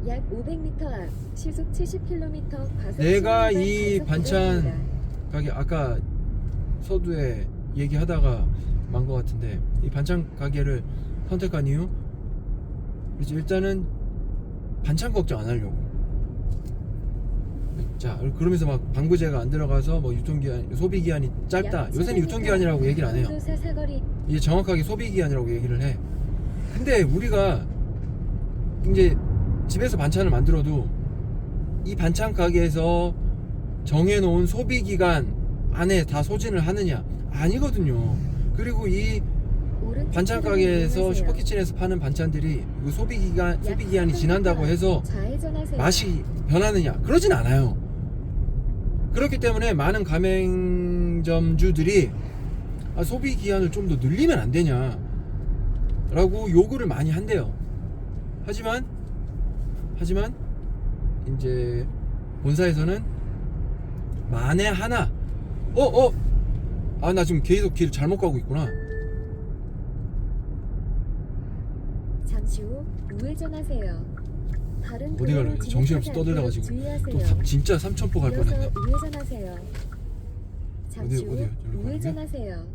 약 500m 앞 시속 70km 과속 내가 신호위반 이 단속 반찬 구간입니다. 가게 아까 서두에 얘기하다가 만 것 같은데 이 반찬 가게를 선택한 이유 일단은 반찬 걱정 안 하려고. 자 그러면서 방부제가 안 들어가서 유통기한 소비기한이 짧다. 요새는 유통기한이라고 얘기를 안 해요. 통도사 사거리 이제 정확하게 소비기한이라고 얘기를 해. 근데 우리가 이제 집에서 반찬을 만들어도 이 반찬 가게에서 정해놓은 소비기간 안에 다 소진을 하느냐? 아니거든요. 그리고 이 오른쪽 반찬 차로를 가게에서 이용하세요. 슈퍼키친에서 파는 반찬들이 소비기한이 지난다고 해서 좌회전하세요. 맛이 변하느냐? 그러진 않아요. 그렇기 때문에 많은 가맹점주들이 소비기한을 좀 더 늘리면 안 되냐 라고 요구를 많이 한대요. 하지만 이제 본사에서는 만에 하나 나 지금 계속 길 잘못 가고 있구나. 잠시 후 우회전하세요. 다른 어디 가려고 도로로 정신없이 진입하지 떠들다가 않도록 지금 주의하세요. 또 진짜 삼천포 갈 이어서 뻔했네. 우회전하세요. 잠시 후 어디요? 저리로 우회전하세요.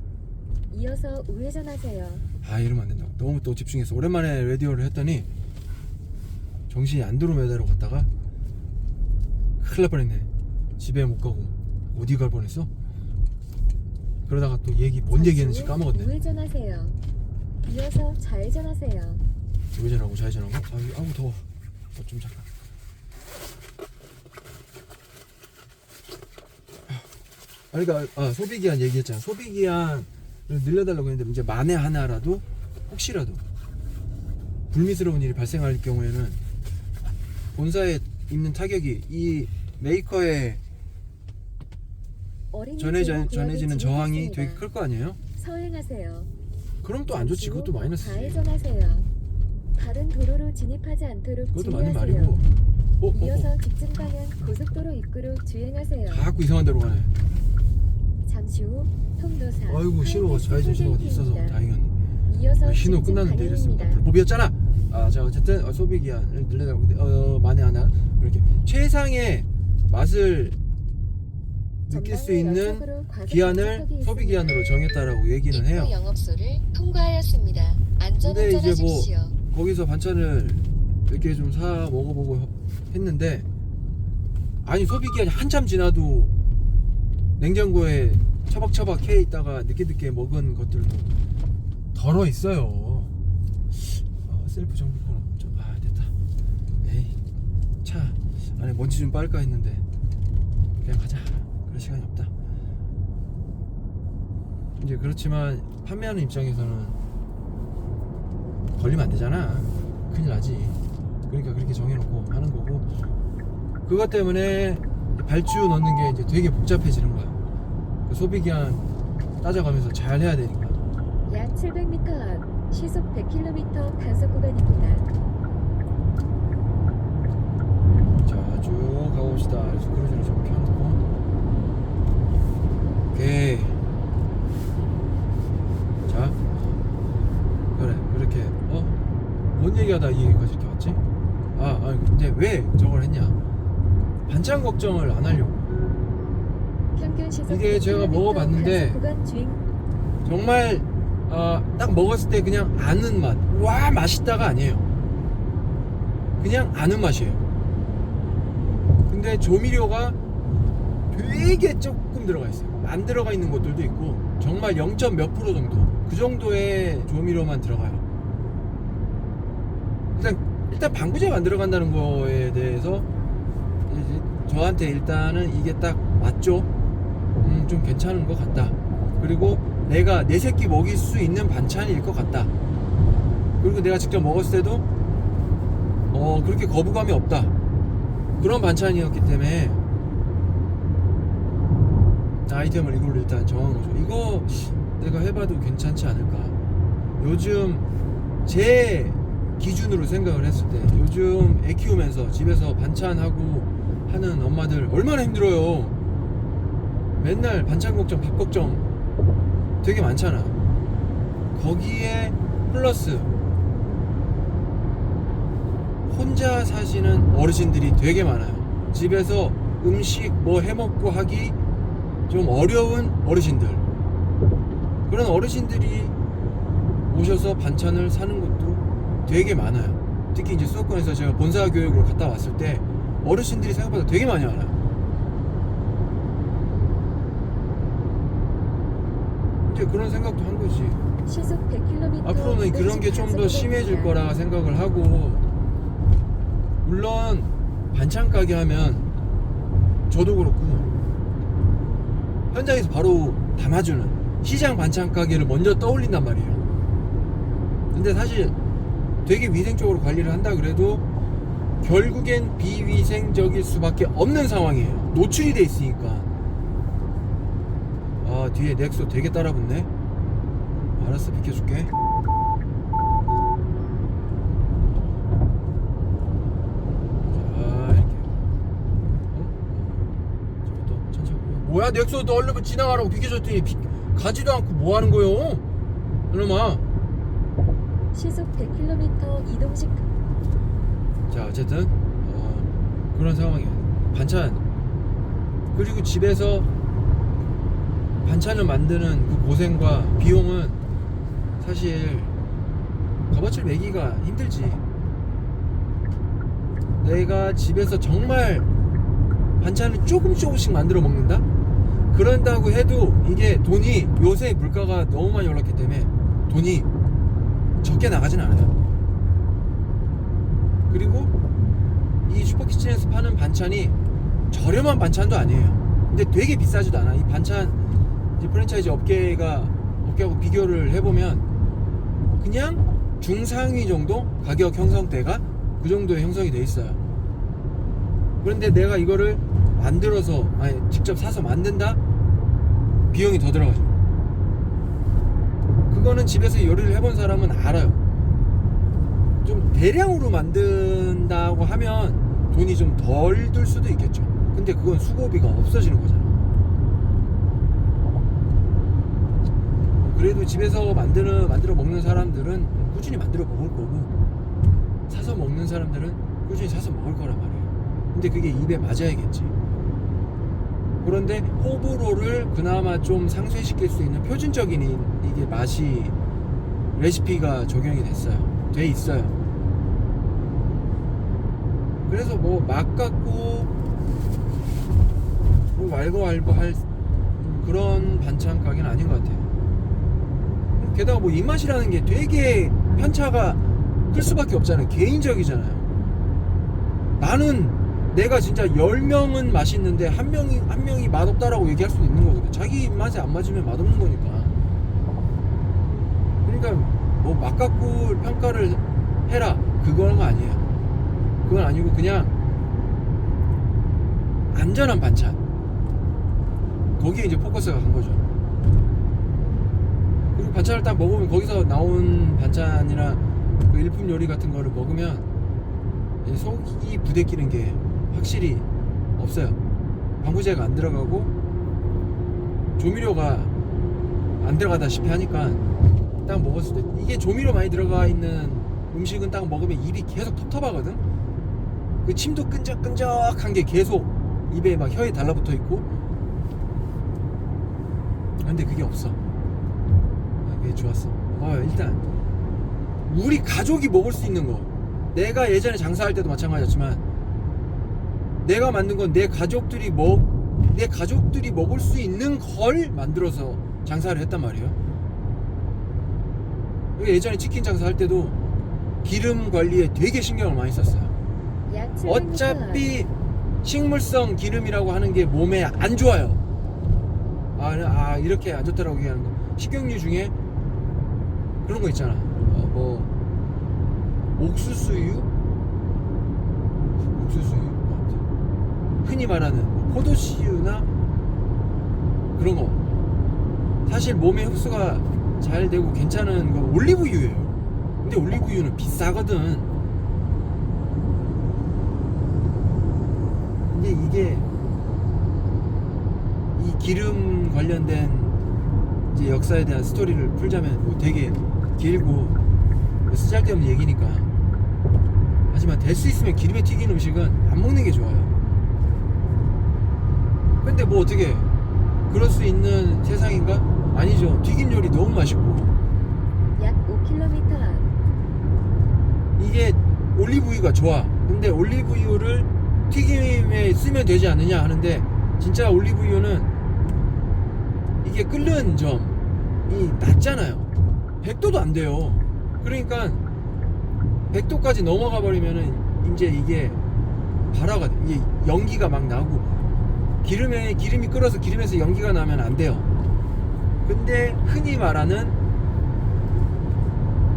이어서 우회전하세요. 이러면 안 된다고. 너무 또 집중해서 오랜만에 라디오를 했더니 정신이 안 들어오면 매달로 갔다가 큰일 날 뻔했네. 집에 못 가고 어디 갈 뻔했어? 그러다가 또 얘기 뭔 얘기했는지 까먹었네. 우회전하세요. 이어서 좌회전하세요. 우회전하고 좌회전하고. 아우 더워. 좀 잠깐. 그러니까 소비기한 얘기했잖아. 소비기한을 늘려달라고 했는데 이제 만에 하나라도 혹시라도 불미스러운 일이 발생할 경우에는 본사에 입는 타격이 이 메이커의 전해지는 저항이 되게 클 거 아니에요? 서행하세요. 그럼 또 안 좋지. 그것도 마이너스지. 좌회전하세요. 다른 도로로 진입하지 않도록 그것도 맞는 주의하세요. 말이고. 이어서 직진 방향 고속도로 입구로 주행하세요. 자꾸 이상한 데로 가네. 잠시 후 통도사. 아이고 신호가 좌회전 신호가 있어서 다행이었네. 이어서 신호 직진 끝났는데 이랬습니다. 방향입니다. 불법이었잖아. 자 어쨌든 소비 기한을 늘려달라고 만에 하나 이렇게 최상의 맛을 느낄 수 있는 전방에 연속으로 기한을 과속 소비 있습니다. 기한으로 정했다라고 얘기는 해요. 입구 영업소를 통과하였습니다. 근데 이제 안전운전하십시오. 뭐 거기서 반찬을 이렇게 좀 사 먹어보고 했는데 아니 소비 기한이 한참 지나도 냉장고에 처박처박 해 있다가 늦게 먹은 것들도 덜어 있어요. 셀프 정비번호 됐다. 에이 차 안에 먼지 좀 빨까 했는데 그냥 가자. 그럴 시간이 없다. 이제 그렇지만 판매하는 입장에서는 걸리면 안 되잖아. 큰일 나지. 그러니까 그렇게 정해놓고 하는 거고 그것 때문에 발주 넣는 게 이제 되게 복잡해지는 거야. 그 소비기한 따져가면서 잘 해야 되니까. 약 700m 앞 시속 100km 단속 구간입니다. 자, 쭉 가봅시다. 그래서 크루즈를 좀 켜놓고. 오케이. 자, 그래, 그렇게, 뭔 얘기하다 이 얘기까지 이렇게 왔지? 근데 왜 저걸 했냐? 반찬 걱정을 안 하려고. 평균 시속 이게 제가 100km 먹어봤는데 단속 구간 주행. 정말, 딱 먹었을 때 그냥 아는 맛. 와, 맛있다가 아니에요. 그냥 아는 맛이에요. 근데 조미료가 되게 조금 들어가 있어요. 안 들어가 있는 것들도 있고 정말 0. 몇 프로 정도 그 정도의 조미료만 들어가요. 일단 방부제가 안 들어간다는 거에 대해서 이제 저한테 일단은 이게 딱 맞죠. 좀 괜찮은 것 같다. 그리고 내가 내 새끼 먹일 수 있는 반찬일 것 같다. 그리고 내가 직접 먹었을 때도 그렇게 거부감이 없다. 그런 반찬이었기 때문에 아이템을 이걸로 일단 정한 거죠. 이거 내가 해봐도 괜찮지 않을까. 요즘 제 기준으로 생각을 했을 때 요즘 애 키우면서 집에서 반찬하고 하는 엄마들 얼마나 힘들어요. 맨날 반찬 걱정, 밥 걱정 되게 많잖아. 거기에 플러스 혼자 사시는 어르신들이 되게 많아요. 집에서 음식 뭐 해먹고 하기 좀 어려운 어르신들, 그런 어르신들이 오셔서 반찬을 사는 것도 되게 많아요. 특히 이제 수도권에서 제가 본사 교육을 갔다 왔을 때 어르신들이 생각보다 되게 많이 와요. 이제 그런 생각도 한 거지. 시속 100km 앞으로는 그런 게 좀 더 심해질 거라 생각을 하고, 물론 반찬 가게 하면 저도 그렇고 현장에서 바로 담아주는 시장 반찬 가게를 먼저 떠올린단 말이에요. 근데 사실 되게 위생적으로 관리를 한다 그래도 결국엔 비위생적일 수밖에 없는 상황이에요. 노출이 돼 있으니까. 뒤에 넥소 되게 따라붙네. 알았어, 비켜줄게. 뭐야, 넥소도 얼른 지나가라고 비켜줬더니 가지도 않고 뭐 하는 거요? 이놈아. 시속 100km 이동식. 자, 어쨌든 그런 상황이에요. 반찬, 그리고 집에서 반찬을 만드는 그 고생과 비용은 사실 값어치를 매기가 힘들지. 내가 집에서 정말 반찬을 조금씩 만들어 먹는다? 그런다고 해도 이게 돈이 요새 물가가 너무 많이 올랐기 때문에 돈이 적게 나가진 않아요. 그리고 이 슈퍼키친에서 파는 반찬이 저렴한 반찬도 아니에요. 근데 되게 비싸지도 않아. 이 반찬 이제 프랜차이즈 업계하고 비교를 해보면 그냥 중상위 정도 가격 형성대가 그 정도의 형성이 돼 있어요. 그런데 내가 이거를 만들어서 직접 사서 만든다? 비용이 더 들어가죠. 그거는 집에서 요리를 해본 사람은 알아요. 좀 대량으로 만든다고 하면 돈이 좀 덜 들 수도 있겠죠. 근데 그건 수고비가 없어지는 거잖아. 그래도 집에서 만들어 먹는 사람들은 꾸준히 만들어 먹을 거고, 사서 먹는 사람들은 꾸준히 사서 먹을 거란 말이에요. 근데 그게 입에 맞아야겠지. 그런데 호불호를 그나마 좀 상쇄시킬 수 있는 표준적인 이게 맛이 레시피가 적용이 돼 있어요. 그래서 뭐 맛 같고 뭐 왈가왈부 할 그런 반찬 가게는 아닌 것 같아요. 게다가 뭐 입맛이라는 게 되게 편차가 클 수밖에 없잖아요. 개인적이잖아요. 나는 내가 진짜 10명은 맛있는데 한 명이 맛없다라고 얘기할 수도 있는 거거든. 자기 입맛에 안 맞으면 맛없는 거니까. 그러니까 뭐 맛 갖고 평가를 해라 그건 아니에요. 그건 아니고 그냥 안전한 반찬, 거기에 이제 포커스가 간 거죠. 그리고 반찬을 딱 먹으면 거기서 나온 반찬이나 그 일품 요리 같은 거를 먹으면 속이 부대끼는 게 확실히 없어요. 방부제가 안 들어가고 조미료가 안 들어가다시피 하니까 딱 먹었을 때, 이게 조미료 많이 들어가 있는 음식은 딱 먹으면 입이 계속 텁텁하거든. 그 침도 끈적끈적한 게 계속 입에 막 혀에 달라붙어 있고. 근데 그게 없어. 그게 좋았어. 일단 우리 가족이 먹을 수 있는 거, 내가 예전에 장사할 때도 마찬가지였지만 내가 만든 건 내 가족들이 먹을 수 있는 걸 만들어서 장사를 했단 말이에요. 예전에 치킨 장사할 때도 기름 관리에 되게 신경을 많이 썼어요. 약 700m 어차피 식물성 기름이라고 하는 게 몸에 안 좋아요. 이렇게 안 좋다라고 얘기하는 거, 식용유 중에 그런 거 있잖아. 뭐 옥수수유, 흔히 말하는 포도씨유나 그런 거, 사실 몸에 흡수가 잘 되고 괜찮은 건 올리브유예요. 근데 올리브유는 비싸거든. 근데 이게 이 기름 관련된 이제 역사에 대한 스토리를 풀자면 뭐 되게 길고 뭐 쓰잘데없는 얘기니까. 하지만 될 수 있으면 기름에 튀긴 음식은 안 먹는 게 좋아요. 근데 뭐 어떻게 그럴 수 있는 세상인가? 아니죠. 튀김 요리 너무 맛있고. 약 5km 앞 이게 올리브유가 좋아. 근데 올리브유를 튀김에 쓰면 되지 않느냐 하는데, 진짜 올리브유는 이게 끓는 점이 낮잖아요. 100도도 안 돼요. 그러니까 100도까지 넘어가 버리면은 이제 이게 발화가 돼. 이게 연기가 막 나고, 기름이 끓어서 기름에서 연기가 나면 안 돼요. 근데 흔히 말하는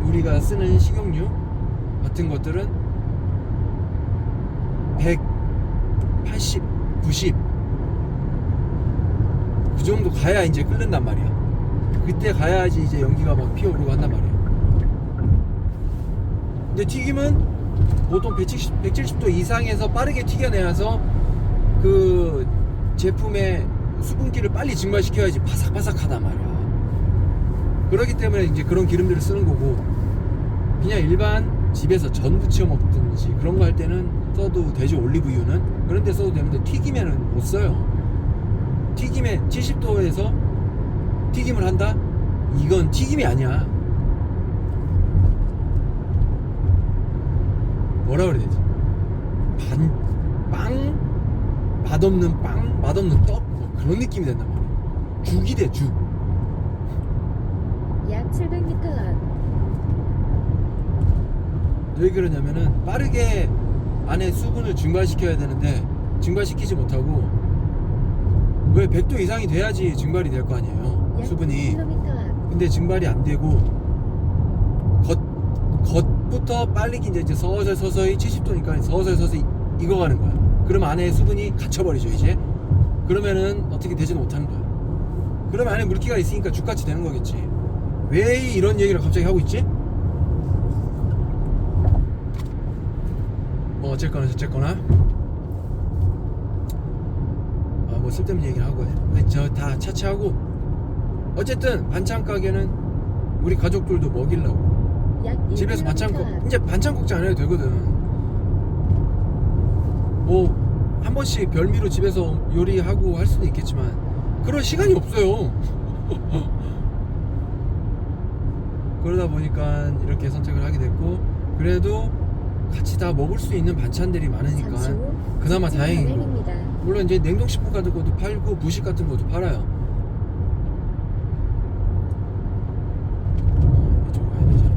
우리가 쓰는 식용유 같은 것들은 180, 90 그 정도 가야 이제 끓는단 말이야. 그때 가야지 이제 연기가 막 피어오르고 한단 말이야. 근데 튀김은 보통 170도 이상에서 빠르게 튀겨내서 그 제품의 수분기를 빨리 증발시켜야지 바삭바삭하단 말이야. 그렇기 때문에 이제 그런 기름들을 쓰는 거고, 그냥 일반 집에서 전 부쳐 먹든지 그런 거 할 때는 써도 되죠, 올리브유는. 그런 데 써도 되는데 튀김에는 못 써요. 튀김에 70도에서 튀김을 한다? 이건 튀김이 아니야. 뭐라 그래야 되지? 빵 맛없는 빵, 맛없는 떡, 뭐 그런 느낌이 된단 말이에요. 죽이 돼, 죽. 약 700m 앞 왜 그러냐면은 빠르게 안에 수분을 증발시켜야 되는데 증발시키지 못하고, 왜 100도 이상이 돼야지 증발이 될 거 아니에요, 약 수분이. 2km 앞 근데 증발이 안 되고 겉부터 빨리 이제 서서히 70도니까 서서히 익어가는 거야. 그럼 안에 수분이 갇혀버리죠 이제. 그러면은 어떻게 되지도 못하는 거야. 그러면 안에 물기가 있으니까 죽같이 되는 거겠지. 왜 이런 얘기를 갑자기 하고 있지? 뭐 어쨌거나 저쨌거나 뭐 쓸데없는 얘기를 하고 저 다 차치하고, 어쨌든 반찬 가게는 우리 가족들도 먹이려고 약 1km 집에서 반찬 앞 이제 반찬 걱정 안 해도 되거든. 뭐 한 번씩 별미로 집에서 요리하고 할 수도 있겠지만 그럴 시간이 없어요. 그러다 보니까 이렇게 선택을 하게 됐고, 그래도 같이 다 먹을 수 있는 반찬들이 많으니까 잠시 후 그나마 직진 다행이고, 방향입니다. 물론 이제 냉동식품 같은 것도 팔고 부식 같은 것도 팔아요. 이쪽으로 가야 되잖아.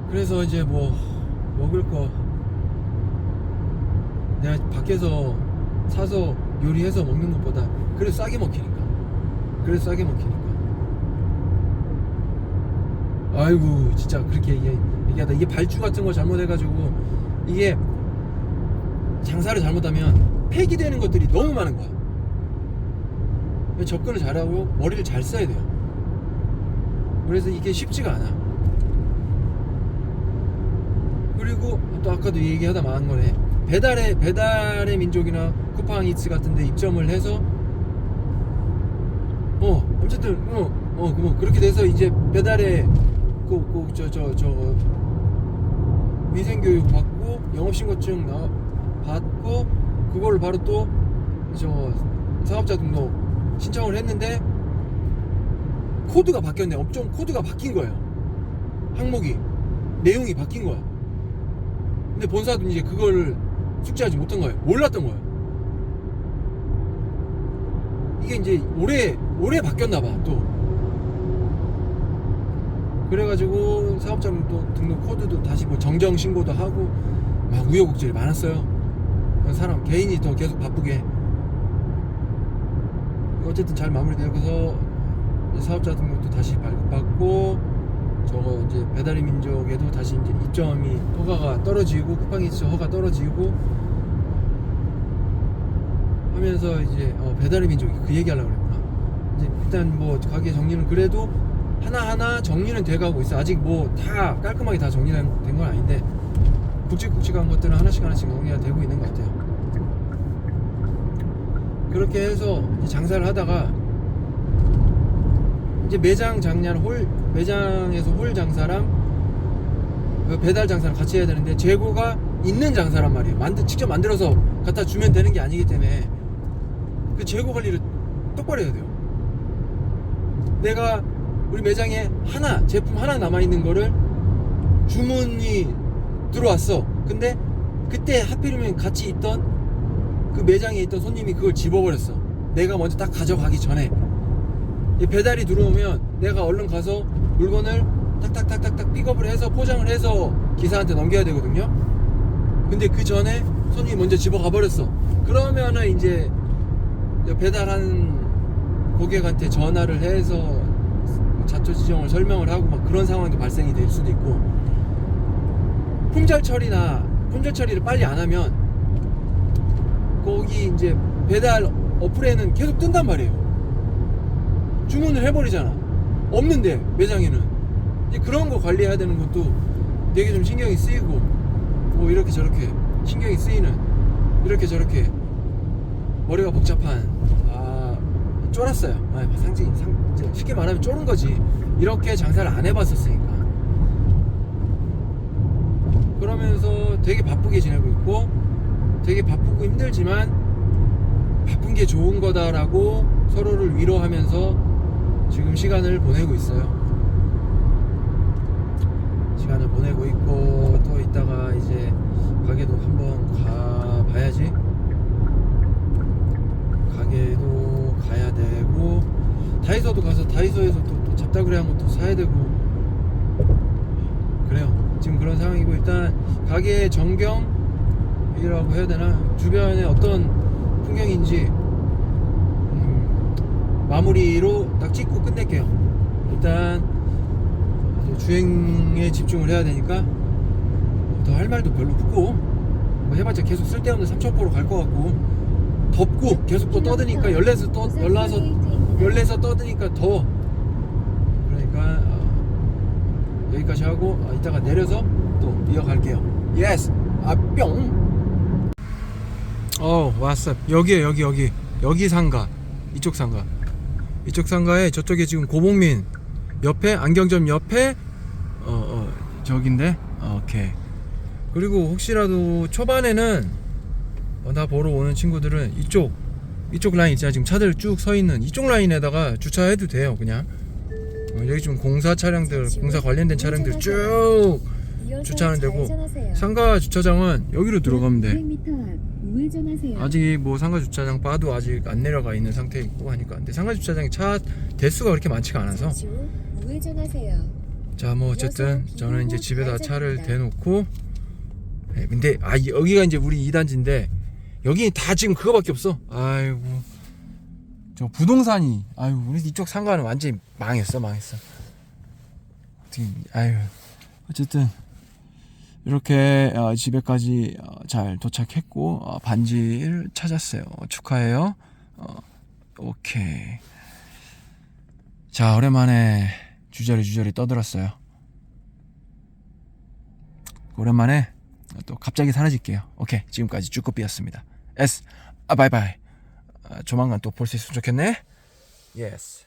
그래서 이제 뭐 먹을 거 내가 밖에서 사서 요리해서 먹는 것보다 그래 싸게 먹히니까. 아이고 진짜 그렇게 얘기하다 이게 발주 같은 거 잘못해가지고 이게 장사를 잘못하면 폐기되는 것들이 너무 많은 거야. 접근을 잘하고 머리를 잘 써야 돼요. 그래서 이게 쉽지가 않아. 그리고 또 아까도 얘기하다 말한 거네. 배달의 민족이나 쿠팡이츠 같은데 입점을 해서 어쨌든 뭐 그렇게 돼서 이제 배달에 위생교육 받고 영업신고증 받고 그걸 바로 또 사업자 등록 신청을 했는데 코드가 바뀌었네. 업종 코드가 바뀐 거예요. 항목이 내용이 바뀐 거야. 근데 본사도 이제 그걸 숙지하지 못한 거예요. 몰랐던 거예요. 이게 이제 올해 바뀌었나 봐. 또 그래가지고 사업자 등록 코드도 다시 뭐 정정 신고도 하고 막 우여곡절이 많았어요. 사람 개인이 더 계속 바쁘게. 어쨌든 잘 마무리되고서 사업자 등록도 다시 발급받고, 저거 이제 배달의 민족에도 다시 이제 입점이 허가가 떨어지고 쿠팡이츠 허가 떨어지고 하면서 이제 배달의 민족이 그 얘기하려고 그랬구나. 이제 일단 뭐 가게 정리는 그래도 하나하나 정리는 돼가고 있어. 아직 뭐 다 깔끔하게 다 정리된 건 아닌데 굵직굵직한 것들은 하나씩 정리가 되고 있는 것 같아요. 그렇게 해서 이제 장사를 하다가 이제 매장 장량 매장에서 홀 장사랑 배달 장사랑 같이 해야 되는데 재고가 있는 장사란 말이에요. 직접 만들어서 갖다 주면 되는 게 아니기 때문에 그 재고 관리를 똑바로 해야 돼요. 내가 우리 매장에 제품 하나 남아있는 거를 주문이 들어왔어. 근데 그때 하필이면 같이 있던 그 매장에 있던 손님이 그걸 집어버렸어. 내가 먼저 딱 가져가기 전에. 배달이 들어오면 내가 얼른 가서 물건을 탁탁탁탁탁 픽업을 해서 포장을 해서 기사한테 넘겨야 되거든요. 근데 그 전에 손님이 먼저 집어가 버렸어. 그러면은 이제 배달한 고객한테 전화를 해서 자초지종을 설명을 하고 막 그런 상황도 발생이 될 수도 있고, 품절 처리를 빨리 안 하면 거기 이제 배달 어플에는 계속 뜬단 말이에요. 주문을 해버리잖아. 없는데 매장에는. 이제 그런 거 관리해야 되는 것도 되게 좀 신경이 쓰이고, 뭐 이렇게 저렇게 신경이 쓰이는, 이렇게 저렇게 머리가 복잡한, 쫄았어요. 쉽게 말하면 쫄은 거지. 이렇게 장사를 안 해봤었으니까. 그러면서 되게 바쁘게 지내고 있고, 되게 바쁘고 힘들지만 바쁜 게 좋은 거다라고 서로를 위로하면서 지금 시간을 보내고 있어요. 시간을 보내고 있고, 또 이따가 이제 가게도 한번 가봐야지. 가게도 가야 되고 다이소도 가서 다이소에서 또 잡다구리한 것도 사야 되고 그래요. 지금 그런 상황이고 일단 가게 전경이라고 해야 되나 주변에 어떤 풍경인지 마무리로 딱 찍고 끝낼게요. 일단 주행에 집중을 해야 되니까 더 할 말도 별로 없고 뭐 해봤자 계속 쓸데없는 3,000%로 갈 것 같고 덥고 계속 또 떠드니까 열내서 떠드니까 더워. 그러니까 여기까지 하고 이따가 내려서 또 이어갈게요. 예스 뿅. 왔어. 여기에요. 여기 상가. 이쪽 상가에 저쪽에 지금 고봉민 옆에 안경점 옆에 저긴데 오케이. 그리고 혹시라도 초반에는 나 보러 오는 친구들은 이쪽 라인 있잖아. 지금 차들 쭉 서 있는 이쪽 라인에다가 주차해도 돼요. 그냥 여기 지금 공사 차량들, 공사 관련된 차량들 쭉 주차하는 데고 상가 주차장은 여기로 들어가면 돼. 아직 뭐 상가 주차장 바도 아직 안 내려가 있는 상태이고 하니까. 근데 상가 주차장에 차 대수가 그렇게 많지가 않아서. 자, 뭐 어쨌든 저는 이제 집에다 차를 대놓고. 네, 근데 여기가 이제 우리 2단지인데 여기 다 지금 그거밖에 없어. 아이고 저 부동산이 우리 이쪽 상가는 완전히 망했어. 어쨌든 이렇게 집에까지 잘 도착했고 반지를 찾았어요. 축하해요. 오케이. 자, 오랜만에 주저리 떠들었어요. 오랜만에 또 갑자기 사라질게요. 오케이. 지금까지 쭈꾸삐였습니다. 바이바이. 조만간 또 볼 수 있으면 좋겠네. 예스.